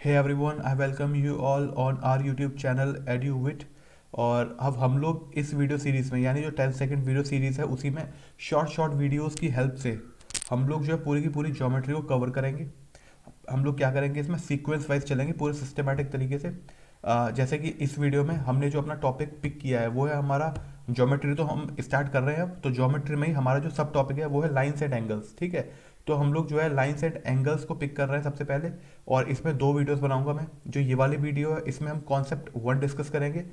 Hey everyone, I welcome you all on our YouTube channel EduWit। और अब हम लोग इस वीडियो सीरीज़ में यानी जो 10 सेकंड वीडियो सीरीज़ है उसी में शॉर्ट शॉर्ट वीडियोस की हेल्प से हम लोग जो है पूरी की पूरी ज्योमेट्री को कवर करेंगे। हम लोग क्या करेंगे, इसमें सीक्वेंस वाइज चलेंगे पूरे सिस्टमेटिक तरीके से। जैसे कि इस वीडियो में हमने जो अपना टॉपिक पिक किया है वो है हमारा ज्योमेट्री। तो हम स्टार्ट कर रहे हैं अब। तो ज्योमेट्री में ही हमारा जो सब टॉपिक है वो है लाइन्स एंड एंगल्स। ठीक है, तो हम लोग जो है लाइन्स एंड एंगल्स को पिक कर रहे हैं सबसे पहले। और इसमें दो वीडियोस बनाऊंगा मैं। जो ये वाली वीडियो है इसमें हम कॉन्सेप्ट 1 डिस्कस करेंगे,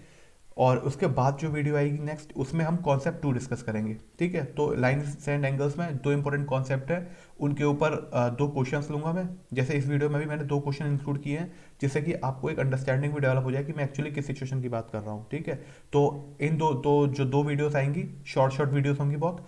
और उसके बाद जो वीडियो आएगी नेक्स्ट उसमें हम कॉन्सेप्ट 2 डिस्कस करेंगे। ठीक है, तो लाइन्स एंड एंगल्स में दो इंपॉर्टेंट कॉन्सेप्ट है, उनके ऊपर दो क्वेश्चंस लूंगा मैं। जैसे इस वीडियो में भी मैंने दो क्वेश्चन इंक्लूड किए हैं, जिससे कि आपको एक अंडरस्टैंडिंग भी डेवलप हो जाए कि मैं एक्चुअली किस सिचुएशन की बात कर रहा हूँ। ठीक है, तो इन जो दो वीडियोस आएंगी, शॉर्ट शॉर्ट वीडियोस होंगी बहुत।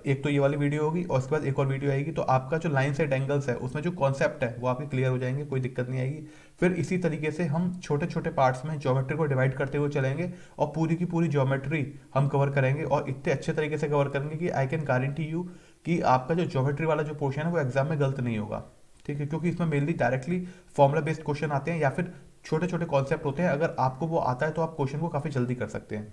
एक तो ये वाली वीडियो होगी और उसके बाद एक और वीडियो आएगी। तो आपका जो लाइन सेट एंगल्स है उसमें जो कॉन्सेप्ट है वो आपके क्लियर हो जाएंगे, कोई दिक्कत नहीं आएगी। फिर इसी तरीके से हम छोटे छोटे पार्ट्स में ज्योमेट्री को डिवाइड करते हुए चलेंगे और पूरी की पूरी ज्योमेट्री हम कवर करेंगे, और इतने अच्छे तरीके से कवर करेंगे कि आई कैन गारंटी यू कि आपका जो ज्योमेट्री वाला जो पोर्शन है वो एग्जाम में गलत नहीं होगा। ठीक है, क्योंकि इसमें mainly directly formula based question आते हैं या फिर छोटे छोटे कॉन्सेप्ट होते हैं। अगर आपको वो आता है तो आप क्वेश्चन को काफ़ी जल्दी कर सकते हैं।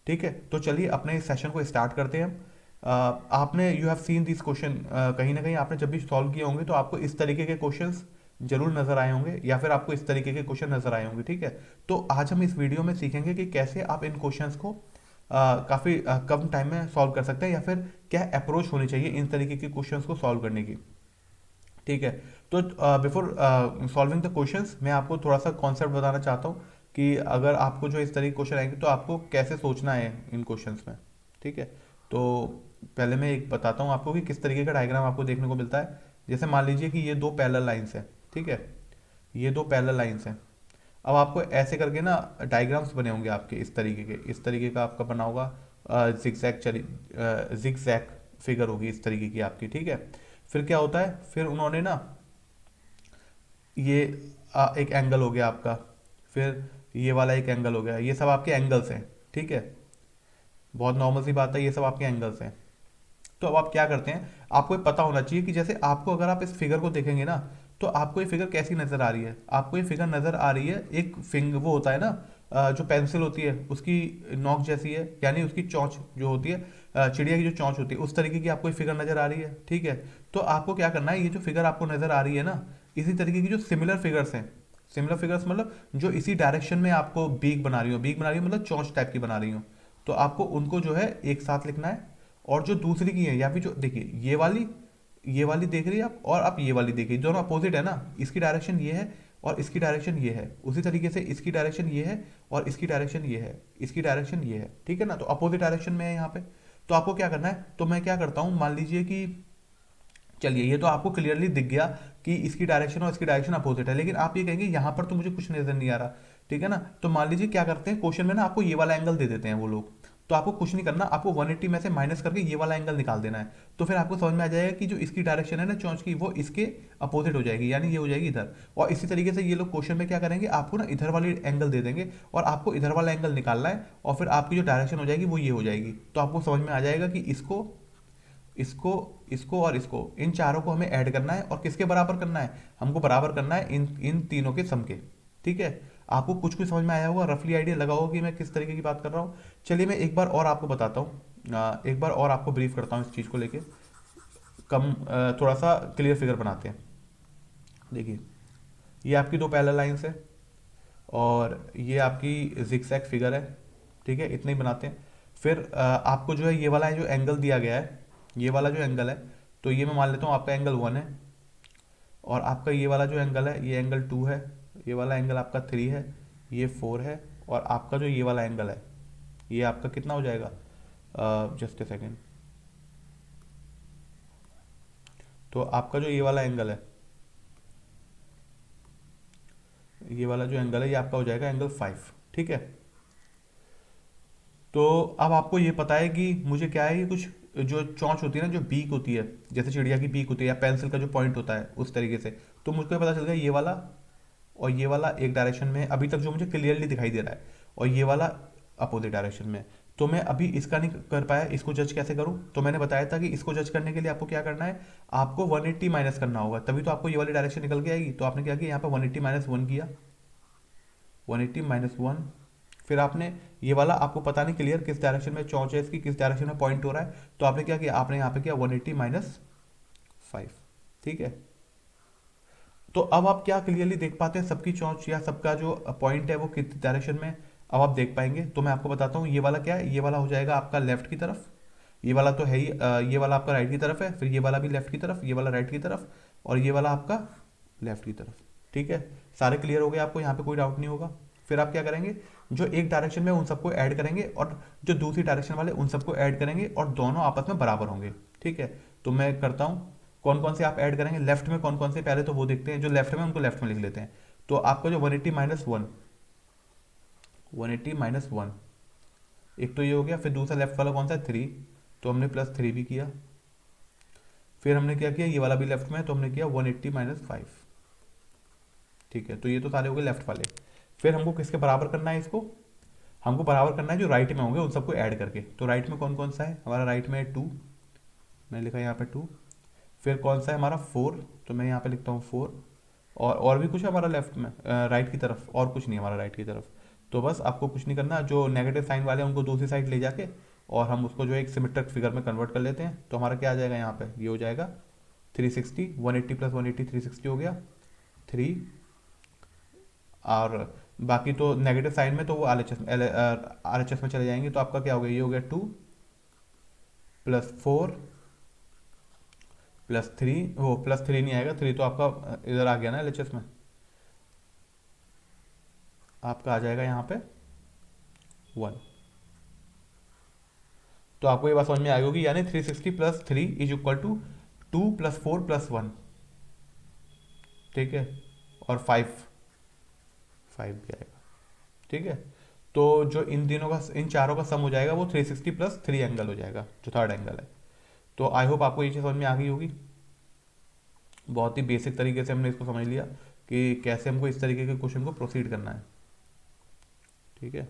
ठीक है, तो चलिए अपने इस सेशन को स्टार्ट करते हैं हम। आपने you have seen this question, कहीं ना कहीं आपने जब भी सॉल्व किए होंगे तो आपको इस तरीके के क्वेश्चंस जरूर नजर आए होंगे, या फिर आपको इस तरीके के क्वेश्चन नजर आए होंगे। ठीक है, तो आज हम इस वीडियो में सीखेंगे कि कैसे आप इन क्वेश्चंस को काफ़ी कम टाइम में सॉल्व कर सकते हैं, या फिर क्या अप्रोच होनी चाहिए इन तरीके के क्वेश्चंस को सॉल्व करने की। ठीक है, तो बिफोर सॉल्विंग द क्वेश्चंस मैं आपको थोड़ा सा कॉन्सेप्ट बताना चाहता हूँ कि अगर आपको जो इस तरीके के क्वेश्चन आएंगे तो आपको कैसे सोचना है इन क्वेश्चंस में। ठीक है, तो पहले मैं एक बताता हूँ आपको कि किस तरीके का डायग्राम आपको देखने को मिलता है। जैसे मान लीजिए कि ये दो पैरेलल लाइंस हैं। ठीक है, ये दो पैरेलल लाइंस हैं। अब आपको ऐसे करके ना डायग्राम्स बने होंगे आपके इस तरीके का आपका बना होगा। जिगजैग फिगर होगी इस तरीके की आपकी। ठीक है, फिर क्या होता है, फिर उन्होंने ना ये एक एंगल हो गया आपका, फिर ये वाला एक एंगल हो गया, ये सब आपके एंगल्स हैं। ठीक है, बहुत नॉर्मल सी बात है, ये सब आपके एंगल्स हैं। तो अब आप क्या करते हैं, आपको ये पता होना चाहिए कि जैसे आपको अगर आप इस फिगर को देखेंगे ना तो आपको ये फिगर कैसी नजर आ रही है। आपको ये फिगर नजर आ रही है, एक फिंग वो होता है ना, जो पेंसिल होती है उसकी नोक जैसी है, यानी उसकी चोंच जो होती है, चिड़िया की जो चोंच होती है उस तरीके की आपको ये फिगर नजर आ रही है। ठीक है, तो आपको क्या करना है, ये जो फिगर आपको नजर आ रही है ना, इसी तरीके की जो सिमिलर फिगर्स हैं, सिमिलर फिगर्स मतलब जो इसी डायरेक्शन में आपको बीक बना रही हो, बीक बना रही हो मतलब चोंच टाइप की बना रही हो, तो आपको उनको जो है एक साथ लिखना है। और जो दूसरी की है, या फिर जो देखिए ये वाली देख रही है आप, और आप ये वाली देखिए, दोनों अपोजिट है ना, इसकी डायरेक्शन ये है और इसकी डायरेक्शन ये है। उसी तरीके से इसकी डायरेक्शन ये है और इसकी डायरेक्शन ये है, इसकी डायरेक्शन ये है। ठीक है ना, तो अपोजिट डायरेक्शन में है यहाँ पे। तो आपको क्या करना है, तो मैं क्या करता हूँ, मान लीजिए कि चलिए ये तो आपको क्लियरली दिख गया कि इसकी डायरेक्शन और इसकी डायरेक्शन अपोजिट है, लेकिन आप ये कहेंगे यहाँ पर तो मुझे कुछ नजर नहीं आ रहा। ठीक है ना, तो मान लीजिए क्या करते हैं, क्वेश्चन में ना आपको ये वाला एंगल दे देते हैं वो लोग। तो आपको कुछ नहीं करना, आपको 180 में से माइनस करके ये वाला एंगल निकाल देना है। तो फिर आपको समझ में आ जाएगा कि जो इसकी डायरेक्शन है ना चौंच की, वो इसके अपोजिट हो जाएगी, यानी ये हो जाएगी इधर। और इसी तरीके से ये लोग क्वेश्चन में क्या करेंगे, आपको ना इधर वाली एंगल दे देंगे और आपको इधर वाला एंगल निकालना है, और फिर आपकी जो डायरेक्शन हो जाएगी वो ये हो जाएगी। तो आपको समझ में आ जाएगा कि इसको इसको इसको और इसको, इन चारों को हमें ऐड करना है, और किसके बराबर करना है, हमको बराबर करना है इन इन तीनों के सम के। ठीक है, आपको कुछ कुछ समझ में आया होगा, रफली आइडिया लगा होगा कि मैं किस तरीके की बात कर रहा हूँ। चलिए मैं एक बार और आपको बताता हूँ, एक बार और आपको ब्रीफ करता हूँ इस चीज़ को लेके। थोड़ा सा क्लियर फिगर बनाते हैं। देखिए ये आपकी दो पैरेलल लाइंस है और ये आपकी जिगजैग फिगर है। ठीक है, इतने ही बनाते हैं। फिर आपको जो है ये वाला जो एंगल दिया गया है, ये वाला जो एंगल है, तो ये मैं मान लेता हूँ आपका एंगल 1 है। और आपका ये वाला जो एंगल है ये एंगल 2 है। ये वाला एंगल आपका 3 है, ये 4 है। और आपका जो ये वाला एंगल है ये आपका कितना हो जाएगा, जस्ट ए सेकेंड। तो आपका जो ये वाला एंगल है, ये वाला जो एंगल है ये आपका हो जाएगा एंगल 5। ठीक है, तो अब आपको ये पता है कि मुझे क्या है, ये कुछ जो चोंच होती है ना, जो बीक होती है, जैसे चिड़िया की बीक होती है या पेंसिल का जो पॉइंट होता है उस तरीके से। तो मुझको ये पता चल गया ये वाला और ये वाला एक डायरेक्शन में है, अभी तक जो मुझे क्लियरली दिखाई दे रहा है, और ये वाला अपोजिट डायरेक्शन में। तो मैं अभी इसका नहीं कर पाया, इसको जज कैसे करूं? तो मैंने बताया था कि इसको जज करने के लिए आपको क्या करना है, आपको 180 माइनस करना होगा, तभी तो आपको ये वाली डायरेक्शन निकल के आएगी। तो आपने क्या किया, यहाँ पे 180 माइनस वन किया, 180 माइनस वन। फिर आपने ये वाला, आपको पता नहीं क्लियर किस डायरेक्शन में चौंच है इसकी, किस डायरेक्शन में पॉइंट हो रहा है, तो आपने क्या किया, आपने यहाँ पे किया 180 माइनस 5। ठीक है, तो अब आप क्या क्लियरली देख पाते हैं सबकी चौंच या सबका जो पॉइंट है वो किस डायरेक्शन में, अब आप देख पाएंगे। तो मैं आपको बताता हूँ, ये वाला क्या है, ये वाला हो जाएगा आपका लेफ्ट की तरफ, ये वाला तो है ही, ये वाला आपका राइट की तरफ है, फिर ये वाला भी लेफ्ट की तरफ, ये वाला राइट की तरफ, और ये वाला आपका लेफ्ट की तरफ। ठीक है, सारे क्लियर हो गए आपको, यहाँ पे कोई डाउट नहीं होगा। फिर आप क्या करेंगे, जो एक डायरेक्शन में उन सबको ऐड करेंगे और जो दूसरी डायरेक्शन वाले उन सबको ऐड करेंगे और दोनों आपस में बराबर होंगे। ठीक है, तो मैं करता हूँ, कौन कौन से आप ऐड करेंगे, लेफ्ट में कौन कौन से, पहले तो वो देखते हैं, जो लेफ्ट में उनको लेफ्ट में लिख लेते हैं। तो आपका जो 180 माइनस वन, 180 माइनस वन, एक तो ये हो गया। फिर दूसरा लेफ्ट वाला कौन सा है, 3, तो हमने प्लस 3 भी किया। फिर हमने क्या किया, ये वाला भी लेफ्ट में, तो हमने किया 180 माइनस 5। ठीक है, तो ये तो सारे हो गए लेफ्ट वाले। फिर हमको किसके बराबर करना है इसको, हमको बराबर करना है जो राइट में होंगे उन सबको ऐड करके। तो राइट में कौन कौन सा है हमारा, राइट में है 2, मैंने लिखा यहाँ पे 2। फिर कौन सा है हमारा 4, तो मैं यहाँ पे लिखता हूँ 4। और भी कुछ है हमारा लेफ्ट में, राइट की तरफ और कुछ नहीं है हमारा राइट की तरफ। तो बस आपको कुछ नहीं करना, जो नेगेटिव साइन वाले हैं उनको दूसरी साइड ले जाके और हम उसको जो है एक सिमेट्रिक फिगर में कन्वर्ट कर लेते हैं। तो हमारा क्या आ जाएगा यहाँ पे, ये हो जाएगा 360, 180 प्लस 180 360 हो गया 3। और बाकी तो नेगेटिव साइन में तो वो RHS में चले जाएंगे। तो आपका क्या हो गया, ये हो गया 2 प्लस 4 प्लस 3, वो प्लस 3 नहीं आएगा, 3 तो आपका इधर आ गया ना LHS में, आपका आ जाएगा यहाँ पे 1। तो आपको ये बात समझ में आ गई होगी, यानी 360 plus 3 is equal to 2 plus 4 plus 1। ठीक है, और 5 भी आएगा। ठीक है, तो जो इन तीनों का, इन चारों का सम हो जाएगा वो 360 प्लस 3 एंगल हो जाएगा, जो थर्ड एंगल है। तो आई होप आपको ये चीज़ समझ में आ गई होगी। बहुत ही बेसिक तरीके से हमने इसको समझ लिया कि कैसे हमको इस तरीके के क्वेश्चन को प्रोसीड करना है। ठीक है,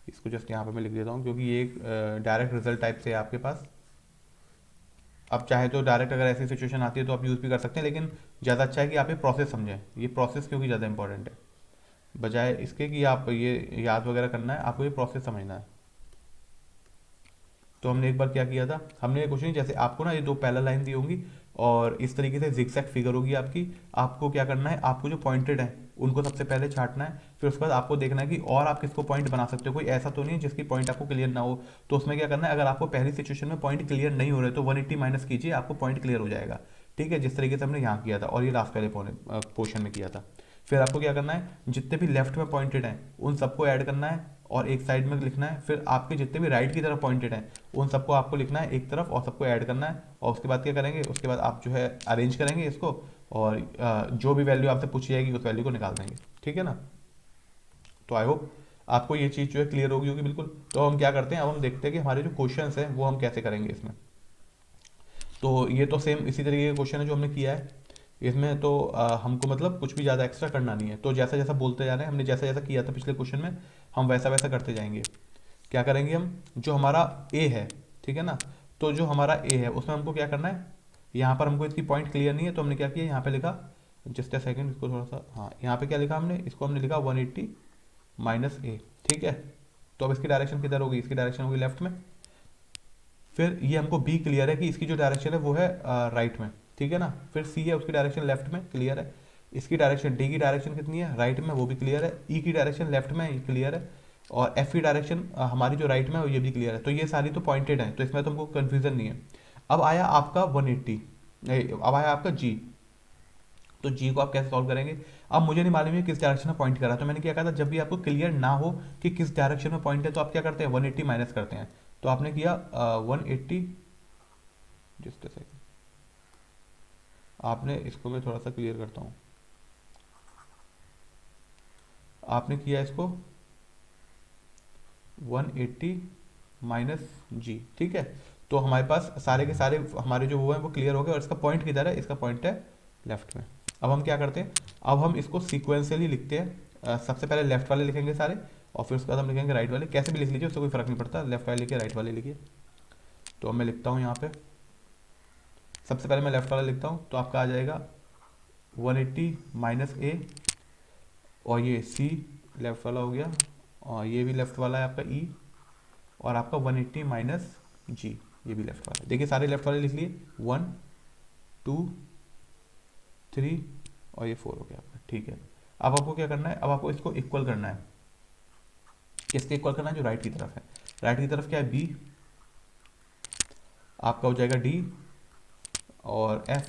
इसको जस्ट यहाँ पे मैं लिख देता हूँ, क्योंकि ये एक डायरेक्ट रिजल्ट टाइप से है आपके पास। अब चाहे तो डायरेक्ट अगर ऐसी सिचुएशन आती है तो आप यूज़ भी कर सकते हैं, लेकिन ज़्यादा अच्छा है कि आप ये प्रोसेस समझें, ये प्रोसेस क्योंकि ज़्यादा इंपॉर्टेंट है, बजाय इसके कि आप ये याद वगैरह करना है, आपको ये प्रोसेस समझना है। तो हमने एक बार क्या किया था, हमने ये क्वेश्चन, जैसे आपको ना ये दो पैरेलल लाइन दी होंगी और इस तरीके से जिगजैग फिगर होगी आपकी। आपको क्या करना है, आपको जो पॉइंटेड है उनको सबसे पहले छांटना है, फिर उसके बाद आपको देखना है कि और आप किसको पॉइंट बना सकते हो, कोई ऐसा तो नहीं है जिसकी पॉइंट आपको क्लियर ना हो। तो उसमें क्या करना है, अगर आपको पहली सिचुएशन में पॉइंट क्लियर नहीं हो रहे तो 180 माइनस कीजिए, आपको पॉइंट क्लियर हो जाएगा। ठीक है, जिस तरीके से हमने यहाँ किया था और ये लास्ट वाले पोर्शन में किया था। फिर आपको क्या करना है, जितने भी लेफ्ट में पॉइंटेड हैं उन सबको ऐड करना है और एक साइड में लिखना है। फिर आपके जितने भी राइट की तरफ पॉइंटेड हैं उन सबको आपको लिखना है एक तरफ और सबको ऐड करना है। और उसके बाद क्या करेंगे, उसके बाद आप जो है अरेंज करेंगे इसको और जो भी वैल्यू आपसे पूछी जाएगी उस वैल्यू को निकाल देंगे। ठीक है ना, तो आई होप आपको ये चीज़ जो है क्लियर होगी होगी बिल्कुल। तो हम क्या करते हैं, अब हम देखते हैं कि हमारे जो क्वेश्चंस हैं वो हम कैसे करेंगे इसमें। तो ये तो सेम इसी तरीके का क्वेश्चन है जो हमने किया है इसमें। तो हमको मतलब कुछ भी ज़्यादा एक्स्ट्रा करना नहीं है, तो जैसा जैसा बोलते जा रहे हैं, हमने जैसा जैसा किया था पिछले क्वेश्चन में हम वैसा वैसा करते जाएंगे। क्या करेंगे हम, जो हमारा ए है, ठीक है ना, तो जो हमारा ए है उसमें हमको क्या करना है, यहाँ पर हमको इसकी पॉइंट क्लियर नहीं है तो हमने क्या किया, यहाँ पे लिखा, जस्ट अ सेकंड इसको थोड़ा सा, हाँ यहाँ पे क्या लिखा हमने, इसको हमने लिखा 180 माइनस ए। ठीक है, तो अब इसकी डायरेक्शन किधर होगी, इसकी डायरेक्शन होगी लेफ्ट में। फिर ये हमको बी क्लियर है कि इसकी जो डायरेक्शन है वो है राइट में। ठीक है ना, फिर सी है उसकी डायरेक्शन लेफ्ट में, क्लियर है। इसकी डायरेक्शन, डी की डायरेक्शन कितनी है, राइट में, वो भी क्लियर है। ई की डायरेक्शन लेफ्ट में, ये क्लियर है। और एफ की डायरेक्शन हमारी जो राइट में है ये भी क्लियर है। तो ये सारी तो पॉइंटेड है, तो इसमें तो हमको कन्फ्यूजन नहीं है। अब आया आपका 180, अब आया आपका जी। तो जी को आप कैसे सॉल्व करेंगे, अब मुझे नहीं मालूम है किस डायरेक्शन में पॉइंट करा, तो मैंने क्या कहा था, जब भी आपको क्लियर ना हो कि किस डायरेक्शन में पॉइंट है तो आप क्या करते हैं, 180 माइनस करते हैं। तो आपने किया 180, जस्ट अ सेकंड, आपने इसको मैं थोड़ा सा क्लियर करता हूँ। आपने किया इसको 180 माइनस जी। ठीक है, तो हमारे पास सारे के सारे हमारे जो वो हैं वो क्लियर हो गए और इसका पॉइंट किधर है, इसका पॉइंट है लेफ्ट में। अब हम क्या करते हैं, अब हम इसको सीक्वेंशियली लिखते हैं। सबसे पहले लेफ्ट वाले लिखेंगे सारे, और फिर उसके बाद हम लिखेंगे राइट वाले, कैसे भी लिख लीजिए, उससे कोई फर्क नहीं पड़ता, लेफ्ट वाले लिखिए राइट वाले लिखिए। तो अब मैं लिखता हूँ यहाँ पे, सबसे पहले मैं लेफ्ट वाला लिखता हूँ, तो आपका आ जाएगा 180 माइनस ए, और ये सी लेफ्ट वाला हो गया, और ये भी लेफ्ट वाला है आपका ई, और आपका 180 माइनस जी, ये भी लेफ्ट वाला है। देखिए सारे लेफ्ट वाले लिख लिए, 1 2 3 और ये 4 हो गया आपका, ठीक है। अब आपको क्या करना है, अब आपको इसको इक्वल करना है, किसके इक्वल करना है, जो राइट की तरफ है। राइट की तरफ क्या है, बी, आपका हो जाएगा डी और एफ,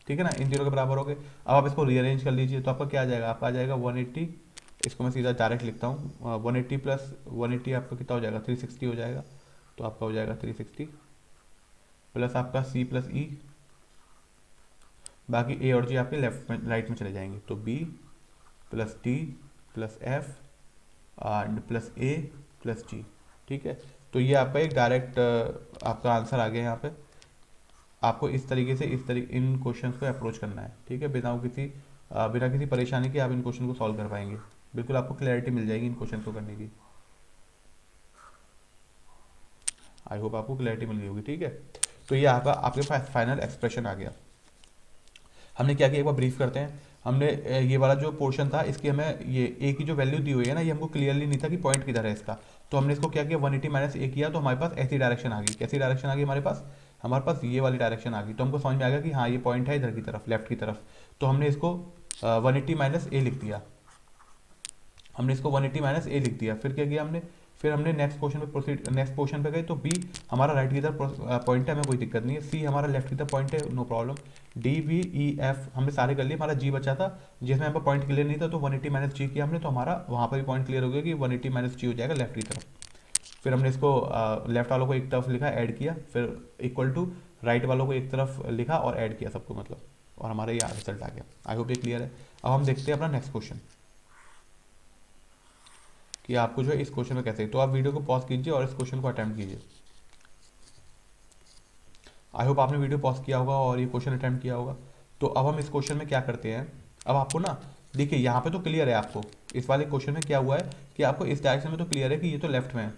ठीक है ना, इन तीनों के बराबर हो गए। अब आप इसको रीअरेंज कर लीजिए, तो आपका क्या आ जाएगा, आपका आ जाएगा 180, इसको मैं सीधा डायरेक्ट लिखता हूँ, 180 प्लस 180 आपका कितना हो जाएगा, 360 हो जाएगा। तो आपका हो जाएगा 360 प्लस आपका सी प्लस ई, बाकी ए और जी आपके लेफ्ट में राइट में चले जाएंगे, तो B plus D plus F and plus A plus G, ठीक है। तो ये आपका एक डायरेक्ट आपका आंसर आ गया यहाँ पे। आपको इस तरीके से इन क्वेश्चंस को अप्रोच करना है, ठीक है, बिना किसी परेशानी के आप इन क्वेश्चन को सॉल्व कर पाएंगे, बिल्कुल आपको क्लैरिटी मिल जाएगी इन क्वेश्चन को करने की। आई होप आपको क्लैरिटी मिल गई होगी, ठीक है। तो ये आपके पास फाइनल एक्सप्रेशन आ गया। हमने क्या किया, एक बार ब्रीफ करते हैं। हमने ये वाला जो पोर्शन था, इसकी हमें ये ए की जो वैल्यू दी हुई है ना, ये हमको क्लियरली नहीं था कि पॉइंट किधर है इसका। तो हमने इसको क्या किया, 180 माइनस ए किया, तो हमारे पास ऐसी डायरेक्शन आ गई। कैसी डायरेक्शन आ गई हमारे पास ये वाली डायरेक्शन आ गई। तो हमको समझ में आ गया कि हाँ ये पॉइंट है इधर की तरफ, लेफ्ट की तरफ। तो हमने इसको 180 माइनस ए लिख दिया, हमने इसको 180 माइनस ए लिख दिया। फिर क्या किया हमने, फिर हमने नेक्स्ट क्वेश्चन पे प्रोसीड, नेक्स्ट क्वेश्चन पे गए। तो बी हमारा राइट की तरफ पॉइंट है, हमें कोई दिक्कत नहीं है। सी हमारा लेफ्ट की तरफ पॉइंट है, no problem. D B E F हमने सारे कर लिए। हमारा जी बचा था, जिसमें हमारा पॉइंट क्लियर नहीं था, तो 180 माइनस जी किया हमने, तो हमारा वहाँ पर भी पॉइंट क्लियर हो गया कि 180 माइनस जी हो जाएगा लेफ्ट की तरफ। फिर हमने इसको लेफ्ट वालों को एक तरफ लिखा, ऐड किया, फिर इक्वल टू राइट वालों को एक तरफ लिखा और ऐड किया सबको, मतलब, और हमारा ये रिजल्ट आ गया। आई होप ये क्लियर है। अब हम देखते हैं अपना नेक्स्ट क्वेश्चन कि आपको जो है इस क्वेश्चन में कैसे। तो आप वीडियो को पॉज कीजिए और इस क्वेश्चन को अटेम्प्ट कीजिए। आई होप आपने वीडियो पॉज किया होगा और ये क्वेश्चन अटेम्प्ट किया होगा। तो अब हम इस क्वेश्चन में क्या करते हैं, अब आपको ना देखिए यहाँ पे तो क्लियर है आपको, इस वाले क्वेश्चन में क्या हुआ है कि आपको इस डायरेक्शन में तो क्लियर है कि ये तो लेफ्ट में है,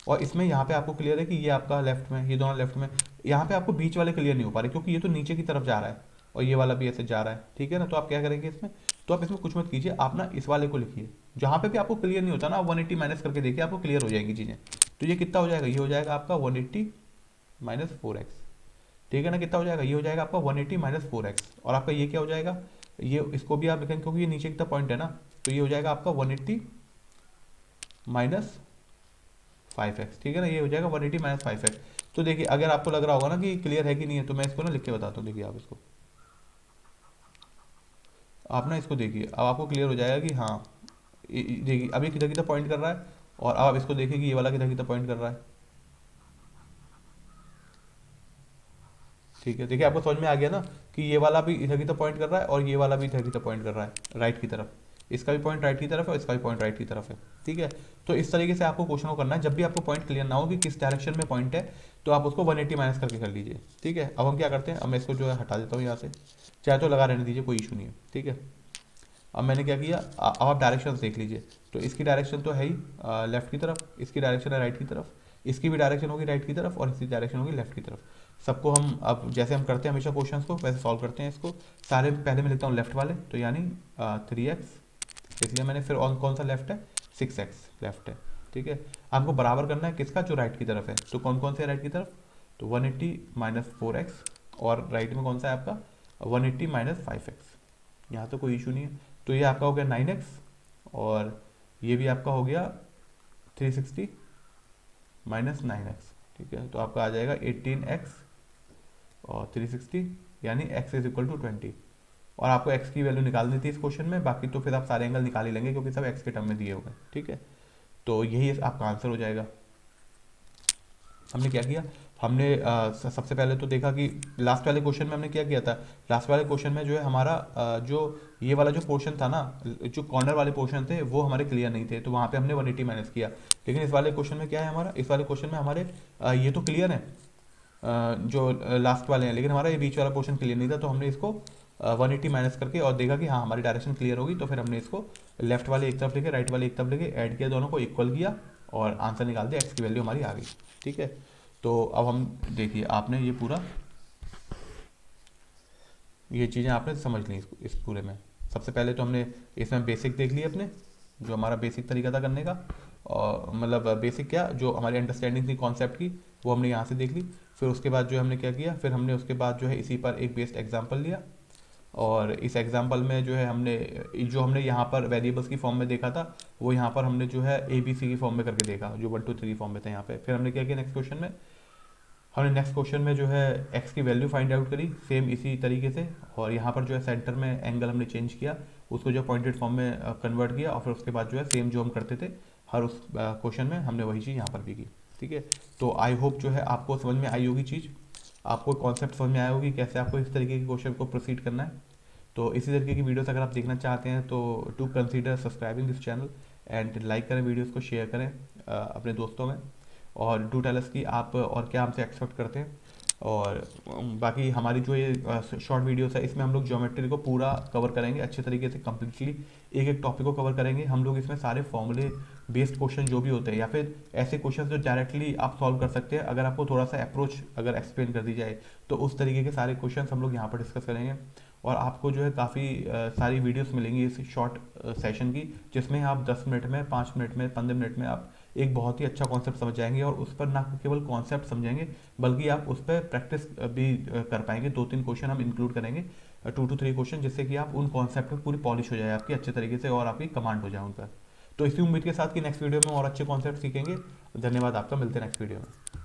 और इसमें यहाँ पे आपको क्लियर है कि ये आपका लेफ्ट में, ये दोनों लेफ्ट में। यहाँ पे आपको बीच वाले क्लियर नहीं हो पा रहे, क्योंकि ये तो नीचे की तरफ जा रहा है और ये वाला भी ऐसे जा रहा है, ठीक है ना। तो आप क्या करेंगे इसमें, तो आप इसमें कुछ मत कीजिए, आप ना इस वाले को लिखिए। जहाँ पे भी आपको क्लियर नहीं होता ना, 180 माइनस करके देखिए, आपको क्लियर हो जाएंगी चीज़ें। तो ये कितना हो जाएगा, ये हो जाएगा आपका 180 माइनस 4x, ठीक है ना। कितना हो जाएगा, ये हो जाएगा आपका 180 माइनस 4x, और आपका ये क्या हो जाएगा, ये इसको भी आप लिखेंगे क्योंकि ये नीचे कितना पॉइंट है ना, तो ये हो जाएगा आपका 180 माइनस 5x, ठीक है ना। ये हो जाएगा 180 माइनस 5x। तो देखिए अगर आपको लग रहा होगा ना कि क्लियर है कि नहीं है, तो मैं इसको ना लिख के बताता हूँ। देखिए आप इसको, आप ना इसको देखिए, अब आपको क्लियर हो जाएगा कि हाँ, देखिए अभी किधर किधर पॉइंट कर रहा है, और अब आप इसको देखिए कि ये वाला किधर किधर पॉइंट कर रहा है, ठीक है। देखिए आपको समझ में आ गया ना कि ये वाला भी इधर की तरफ पॉइंट कर रहा है और ये वाला भी इधर की तरफ पॉइंट कर रहा है राइट की तरफ। इसका भी पॉइंट राइट की तरफ है और इसका भी पॉइंट राइट की तरफ है, ठीक है। तो इस तरीके से आपको क्वेश्चन को करना है। जब भी आपको पॉइंट क्लियर ना हो कि किस डायरेक्शन में पॉइंट है, तो आप उसको 180 माइनस करके कर लीजिए, ठीक है। अब हम क्या करते हैं, अब मैं इसको जो है हटा देता हूँ यहाँ से, चाहे तो लगा रहने दीजिए, कोई इशू नहीं है, ठीक है। अब मैंने क्या किया, अब आप डायरेक्शन देख लीजिए। तो इसकी डायरेक्शन तो है ही लेफ्ट की तरफ, इसकी डायरेक्शन है राइट की तरफ, इसकी भी डायरेक्शन होगी राइट की तरफ, और इसकी डायरेक्शन होगी लेफ्ट की तरफ। सबको हम अब जैसे हम करते हैं हमेशा क्वेश्चंस को, वैसे सॉल्व करते हैं इसको। सारे पहले मैं लिखता हूँ लेफ्ट वाले, तो यानी 3x, इसलिए मैंने फिर और कौन सा लेफ्ट है, 6x लेफ्ट है, ठीक है। आपको बराबर करना है किसका, जो राइट की तरफ है। तो कौन कौन से राइट की तरफ, तो 180 माइनस 4x, और राइट में कौन सा है आपका 180 माइनस 5x। यहाँ तो कोई इशू नहीं है। तो ये आपका हो गया 9x, और ये भी आपका हो गया 360 माइनस 9x, ठीक है। तो आपका आ जाएगा 18x और 360, यानी x इज इक्वल टू 20। और आपको x की वैल्यू निकालनी थी इस क्वेश्चन में, बाकी तो फिर आप सारे एंगल निकाल ही लेंगे क्योंकि सब x के टर्म में दिए होंगे, ठीक है। तो यही आपका आंसर हो जाएगा। हमने क्या किया, हमने सबसे पहले तो देखा कि लास्ट वाले क्वेश्चन में हमने क्या किया था। लास्ट वाले क्वेश्चन में जो है हमारा जो ये वाला जो पोर्शन था ना, जो कॉर्नर वाले पोर्शन थे वो हमारे क्लियर नहीं थे, तो वहाँ पे हमने 180 माइनस किया। लेकिन इस वाले क्वेश्चन में क्या है हमारा, इस वाले क्वेश्चन में हमारे ये तो क्लियर है जो लास्ट वाले हैं, लेकिन हमारा ये बीच वाला पोर्शन क्लियर नहीं था, तो हमने इसको 180 माइनस करके और देखा कि हाँ हमारी डायरेक्शन क्लियर होगी, तो फिर हमने इसको लेफ्ट वाले एक तरफ लेके राइट वाले एक तरफ लेके ऐड किया, दोनों को इक्वल किया और आंसर निकाल दिया, एक्स की वैल्यू हमारी आ गई। ठीक है, तो अब हम देखिए आपने ये पूरा ये चीज़ें आपने समझ ली इस पूरे में। सबसे पहले तो हमने इसमें बेसिक देख लिए अपने, जो हमारा बेसिक तरीका था करने का, और मतलब बेसिक क्या, जो हमारी अंडरस्टैंडिंग थी कॉन्सेप्ट की, वो हमने यहाँ से देख ली। फिर उसके बाद जो हमने क्या किया, फिर हमने उसके बाद जो है इसी पर एक बेस्ड एग्जांपल लिया, और इस एग्जांपल में जो है हमने जो हमने यहाँ पर वेरिएबल्स की फॉर्म में देखा था, वो यहाँ पर हमने जो है ए बी सी की फॉर्म में करके देखा, जो 1 2 3 फॉर्म में था यहाँ पे। फिर हमने क्या किया नेक्स्ट क्वेश्चन में, हमने नेक्स्ट क्वेश्चन में जो है एक्स की वैल्यू फाइंड आउट करी सेम इसी तरीके से, और यहाँ पर जो है सेंटर में एंगल हमने चेंज किया, उसको जो पॉइंटेड फॉर्म में कन्वर्ट किया, और फिर उसके बाद जो है सेम जो हम करते थे हर उस क्वेश्चन में, हमने वही चीज़ यहाँ पर भी की। ठीक है, तो आई होप जो है आपको समझ में आई होगी चीज़, आपको कॉन्सेप्ट समझ में आया होगी कैसे आपको इस तरीके के क्वेश्चन को प्रोसीड करना है। तो इसी तरीके की वीडियोस अगर आप देखना चाहते हैं तो to consider subscribing this channel and like करें, वीडियोस को शेयर करें अपने दोस्तों में, और डू टेल अस कि आप और क्या हमसे एक्सपेक्ट करते हैं। और बाकी हमारी जो ये शॉर्ट वीडियोस है, इसमें हम लोग ज्योमेट्री को पूरा कवर करेंगे अच्छे तरीके से, कम्प्लीटली एक एक टॉपिक को कवर करेंगे हम लोग। इसमें सारे फॉर्मूले बेस्ड क्वेश्चन जो भी होते हैं, या फिर ऐसे क्वेश्चन जो डायरेक्टली आप सॉल्व कर सकते हैं, अगर आपको थोड़ा सा अप्रोच अगर एक्सप्लेन कर दी जाए, तो उस तरीके के सारे क्वेश्चन हम लोग यहाँ पर डिस्कस करेंगे। और आपको जो है काफ़ी सारी वीडियोस मिलेंगी इस शॉर्ट सेशन की, जिसमें आप 10 मिनट में, 5 मिनट में, 15 मिनट में आप एक बहुत ही अच्छा कॉन्सेप्ट समझ जाएंगे, और उस पर ना केवल कॉन्सेप्ट समझेंगे बल्कि आप उस पर प्रैक्टिस भी कर पाएंगे। 2 3 क्वेश्चन हम इंक्लूड करेंगे, 2 to 3 क्वेश्चन, जिससे कि आप उन कॉन्सेप्ट में पूरी पॉलिश हो जाए आपकी अच्छे तरीके से, और आपकी कमांड हो जाए उन पर। तो इसी उम्मीद के साथ कि नेक्स्ट वीडियो में और अच्छे कॉन्सेप्ट सीखेंगे। धन्यवाद आपका, मिलते हैं नेक्स्ट वीडियो में।